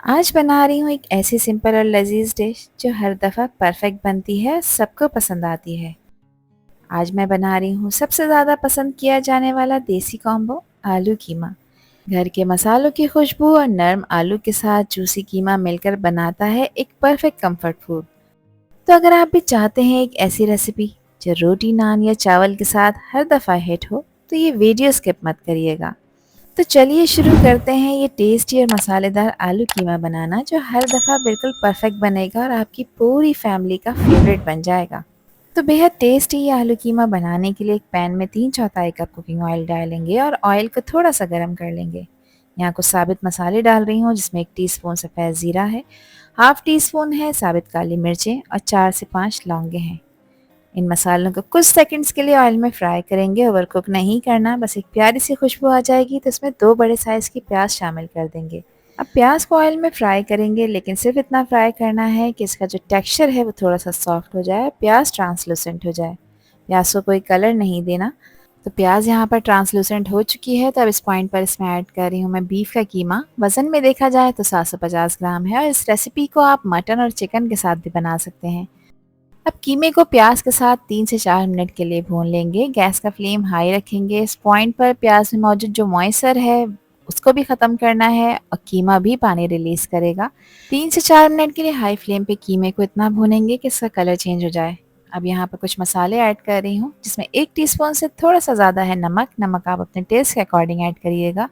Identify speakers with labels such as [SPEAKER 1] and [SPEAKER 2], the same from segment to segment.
[SPEAKER 1] आज बना रही हूँ एक ऐसी सिंपल और लजीज डिश जो हर दफ़ा परफेक्ट बनती है और सबको पसंद आती है। आज मैं बना रही हूँ सबसे ज़्यादा पसंद किया जाने वाला देसी कॉम्बो आलू कीमा। घर के मसालों की खुशबू और नरम आलू के साथ जूसी कीमा मिलकर बनाता है एक परफेक्ट कंफर्ट फूड। तो अगर आप भी चाहते हैं एक ऐसी रेसिपी जो रोटी नान या चावल के साथ हर दफ़ा हिट हो, तो ये वीडियो स्किप मत करिएगा। तो चलिए शुरू करते हैं ये टेस्टी और मसालेदार आलू कीमा बनाना, जो हर दफ़ा बिल्कुल परफेक्ट बनेगा और आपकी पूरी फैमिली का फेवरेट बन जाएगा। तो बेहद टेस्टी ये आलू कीमा बनाने के लिए एक पैन में 3/4 कप कुकिंग ऑयल डालेंगे और ऑयल को थोड़ा सा गर्म कर लेंगे। यहाँ कुछ साबित मसाले डाल रही हूँ, जिसमें 1 टीस्पून सफ़ेद ज़ीरा है, हाफ टी स्पून है साबित काली मिर्चें और 4 से 5 लौंगे हैं। इन मसालों को कुछ सेकंड्स के लिए ऑयल में फ्राई करेंगे, ओवर कुक नहीं करना, बस एक प्यारी सी खुशबू आ जाएगी तो इसमें 2 बड़े साइज़ की प्याज शामिल कर देंगे। अब प्याज को ऑयल में फ्राई करेंगे, लेकिन सिर्फ इतना फ्राई करना है कि इसका जो टेक्सचर है वो थोड़ा सा सॉफ्ट हो जाए, प्याज ट्रांसलूसेंट हो जाए। प्याज को कोई कलर नहीं देना। तो प्याज यहाँ पर ट्रांसलूसेंट हो चुकी है, तो अब इस पॉइंट पर इसमें ऐड कर रही हूँ मैं बीफ का कीमा। वज़न में देखा जाए तो 750 ग्राम है और इस रेसिपी को आप मटन और चिकन के साथ भी बना सकते हैं। अब कीमे को प्याज के साथ 3 से 4 मिनट के लिए भून लेंगे। गैस का फ्लेम हाई रखेंगे। इस पॉइंट पर प्याज में मौजूद जो मॉइस्चर है उसको भी ख़त्म करना है और कीमा भी पानी रिलीज़ करेगा। 3 से 4 मिनट के लिए हाई फ्लेम पे कीमे को इतना भूनेंगे कि इसका कलर चेंज हो जाए। अब यहाँ पर कुछ मसाले ऐड कर रही हूँ, जिसमें 1 टीस्पून से थोड़ा सा ज़्यादा है नमक। नमक आप अपने टेस्ट के अकॉर्डिंग ऐड करिएगा।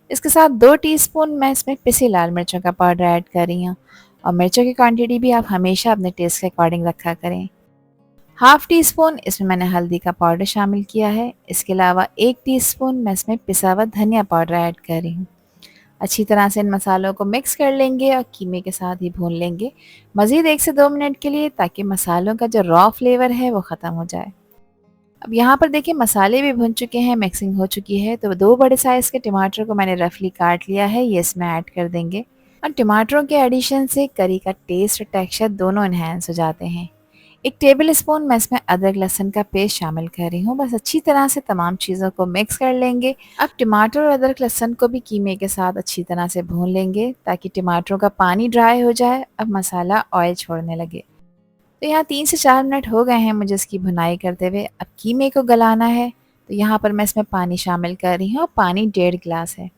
[SPEAKER 1] इसके साथ 2 टीस्पून मैं इसमें पिसी लाल मिर्चों का पाउडर ऐड कर रही हूँ और मिर्चों की क्वांटिटी भी आप हमेशा अपने टेस्ट के अकॉर्डिंग रखा करें। हाफ टी स्पून इसमें मैंने हल्दी का पाउडर शामिल किया है। इसके अलावा 1 टीस्पून मैं इसमें पिसा हुआ धनिया पाउडर ऐड कर रही हूँ। अच्छी तरह से इन मसालों को मिक्स कर लेंगे और कीमे के साथ ही भून लेंगे मज़ीद 1 से 2 मिनट के लिए, ताकि मसालों का जो रॉ फ्लेवर है वो ख़त्म हो जाए। अब यहाँ पर देखिए मसाले भी भुन चुके हैं, मिक्सिंग हो चुकी है, तो 2 बड़े साइज़ के टमाटर को मैंने रफली काट लिया है, ये इसमें ऐड कर देंगे। और टमाटरों के एडिशन से करी का टेस्ट और टेक्सचर दोनों एनहांस हो जाते हैं। 1 टेबल स्पून मैं इसमें अदरक लहसुन का पेस्ट शामिल कर रही हूँ। बस अच्छी तरह से तमाम चीज़ों को मिक्स कर लेंगे। अब टमाटर और अदरक लहसुन को भी कीमे के साथ अच्छी तरह से भून लेंगे, ताकि टमाटरों का पानी ड्राई हो जाए। अब मसाला ऑयल छोड़ने लगे। तो यहाँ 3 से 4 मिनट हो गए हैं मुझे इसकी भुनाई करते हुए। अब कीमे को गलाना है, तो यहाँ पर मैं इसमें पानी शामिल कर रही हूँ। पानी 1.5 गिलास है।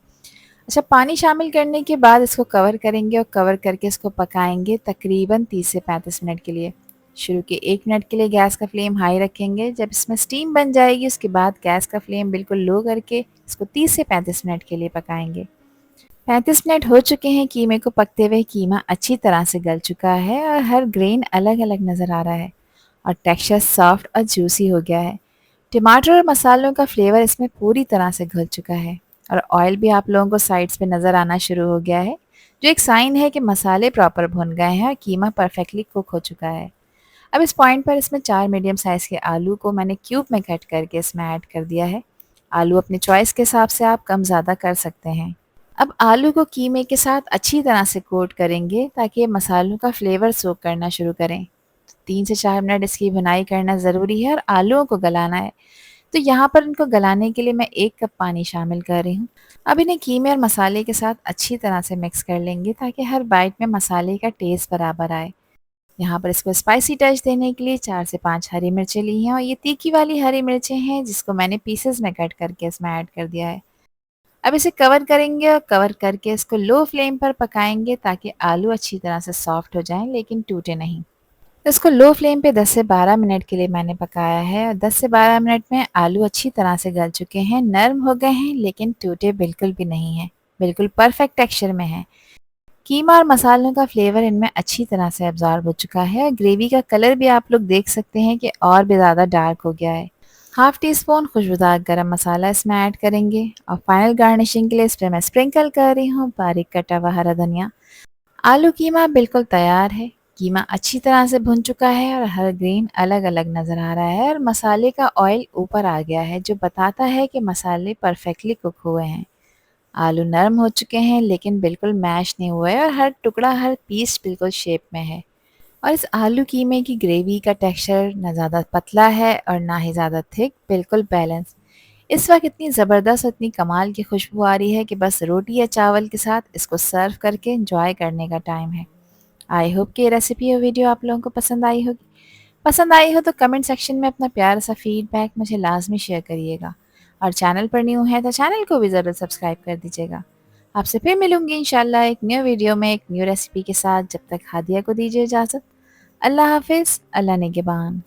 [SPEAKER 1] अच्छा, पानी शामिल करने के बाद इसको कवर करेंगे और कवर करके इसको पकाएंगे तकरीबन 30 से 35 मिनट के लिए। शुरू के 1 मिनट के लिए गैस का फ्लेम हाई रखेंगे। जब इसमें स्टीम बन जाएगी, उसके बाद गैस का फ्लेम बिल्कुल लो करके इसको 30 से 35 मिनट के लिए पकाएंगे। 35 मिनट हो चुके हैं कीमे को पकते हुए। कीमा अच्छी तरह से गल चुका है और हर ग्रेन अलग अलग नज़र आ रहा है और टेक्सचर सॉफ्ट और जूसी हो गया है। टमाटर और मसालों का फ्लेवर इसमें पूरी तरह से घुल चुका है और ऑयल भी आप लोगों को साइड्स पे नज़र आना शुरू हो गया है, जो एक साइन है कि मसाले प्रॉपर भुन गए हैं और कीमा परफेक्टली कुक हो चुका है। अब इस पॉइंट पर इसमें 4 मीडियम साइज़ के आलू को मैंने क्यूब में कट करके इसमें ऐड कर दिया है। आलू अपनी चॉइस के हिसाब से आप कम ज़्यादा कर सकते हैं। अब आलू को कीमे के साथ अच्छी तरह से कोट करेंगे, ताकि ये मसालों का फ्लेवर सोक करना शुरू करें। 3 से 4 मिनट इसकी भुनाई करना ज़रूरी है और आलूओं को गलाना है। तो यहाँ पर इनको गलाने के लिए मैं 1 कप पानी शामिल कर रही हूँ। अब इन्हें कीमे और मसाले के साथ अच्छी तरह से मिक्स कर लेंगे, ताकि हर बाइट में मसाले का टेस्ट बराबर आए। यहाँ पर इसको स्पाइसी टच देने के लिए 4 से 5 हरी मिर्चें ली हैं और ये तीखी वाली हरी मिर्चें हैं, जिसको मैंने पीसेस में कट करके इसमें ऐड कर दिया है। अब इसे कवर करेंगे और कवर करके इसको लो फ्लेम पर पकाएंगे, ताकि आलू अच्छी तरह से सॉफ्ट हो जाएं लेकिन टूटे नहीं। इसको लो फ्लेम पे 10 से 12 मिनट के लिए मैंने पकाया है और 10 से 12 मिनट में आलू अच्छी तरह से गल चुके हैं, नरम हो गए हैं लेकिन टूटे बिल्कुल भी नहीं हैं, बिल्कुल परफेक्ट टेक्सचर में है। कीमा और मसालों का फ्लेवर इनमें अच्छी तरह से एब्जॉर्ब हो चुका है और ग्रेवी का कलर भी आप लोग देख सकते हैं कि और भी ज़्यादा डार्क हो गया है। हाफ टी स्पून खुशबूदार गरम मसाला इसमें ऐड करेंगे और फाइनल गार्निशिंग के लिए इस पर मैं स्प्रिंकल कर रही हूँ बारीक कटा हुआ हरा धनिया। आलू कीमा बिल्कुल तैयार है। कीमा अच्छी तरह से भुन चुका है और हर ग्रेन अलग अलग नज़र आ रहा है और मसाले का ऑयल ऊपर आ गया है, जो बताता है कि मसाले परफेक्टली कुक हुए हैं। आलू नरम हो चुके हैं लेकिन बिल्कुल मैश नहीं हुए और हर टुकड़ा हर पीस बिल्कुल शेप में है। और इस आलू कीमे की ग्रेवी का टेक्सचर ना ज़्यादा पतला है और ना ही ज़्यादा थिक, बिल्कुल बैलेंस। इस वक्त इतनी ज़बरदस्त और इतनी कमाल की खुशबू आ रही है कि बस रोटी या चावल के साथ इसको सर्व करके इंजॉय करने का टाइम है। आई होप कि ये रेसिपी और वीडियो आप लोगों को पसंद आई होगी। पसंद आई हो तो कमेंट सेक्शन में अपना प्यारा सा फीडबैक मुझे लाजमी शेयर करिएगा, और चैनल पर न्यू है तो चैनल को भी ज़रूर सब्सक्राइब कर दीजिएगा। आपसे फिर मिलूंगी इंशाल्लाह एक न्यू वीडियो में एक न्यू रेसिपी के साथ। जब तक हादिया को दीजिए इजाज़त। अल्लाह हाफिज़, अल्लाह निगहबान।